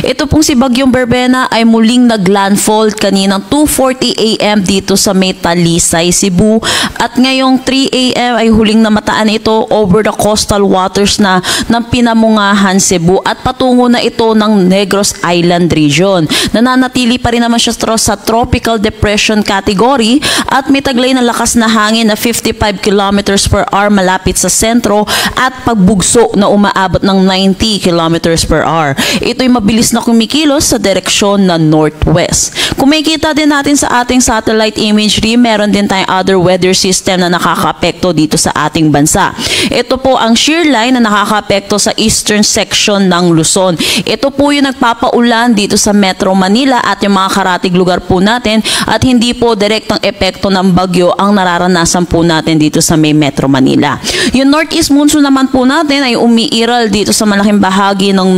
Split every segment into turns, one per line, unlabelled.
Ito pong si Bagyong Berbena ay muling naglandfall kaninang 2:40 AM dito sa may Talisay, Cebu. At ngayong 3 AM ay huling namataan ito over the coastal waters na ng Pinamungahan, Cebu at patungo na ito ng Negros Island region. Nananatili pa rin naman siya sa tropical depression category at may taglay na lakas na hangin na 55 kilometers per hour malapit sa sentro at pagbugso na umaabot ng 90 kilometers per hour. Ito'y mabilis na kumikilos sa direksyon na northwest. Kung makikita din natin sa ating satellite imagery, meron din tayong other weather system na nakakaapekto dito sa ating bansa. Ito po ang shear line na nakakaapekto sa eastern section ng Luzon. Ito po yung nagpapaulan dito sa Metro Manila at yung mga karatig lugar po natin at hindi po direktang epekto ng bagyo ang nararanasan po natin dito sa may Metro Manila. Yung northeast monsoon naman po natin ay umiiral dito sa malaking bahagi ng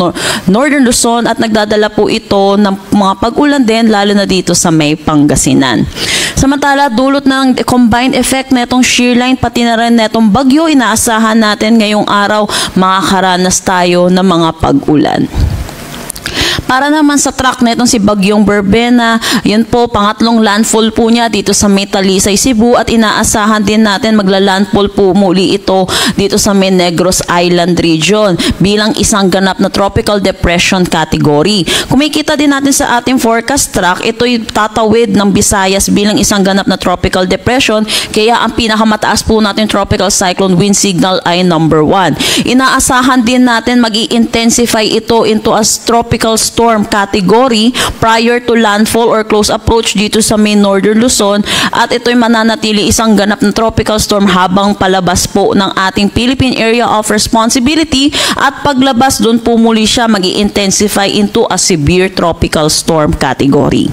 Northern Luzon at nagdadala po ito ng mga pag-ulan din lalo na dito sa may Pangasinan. Samantala, dulot ng combined effect na itong shear line pati na rin na itong bagyo, inaasahan natin ngayong araw makakaranas tayo ng mga pag-ulan. Para naman sa track na itong si Bagyong Berbena, yun po, pangatlong landfall po niya dito sa may Talisay, Cebu at inaasahan din natin magla-landfall po muli ito dito sa may Negros Island region bilang isang ganap na tropical depression category. Kung makikita din natin sa ating forecast track, ito'y tatawid ng Visayas bilang isang ganap na tropical depression kaya ang pinakamataas po natin tropical cyclone wind signal ay number 1. Inaasahan din natin mag-i-intensify ito into a tropical storm category prior to landfall or close approach dito sa may Northern Luzon at ito'y mananatili isang ganap na tropical storm habang palabas po ng ating Philippine Area of Responsibility at paglabas doon po muli siya mag-i-intensify into a severe tropical storm category.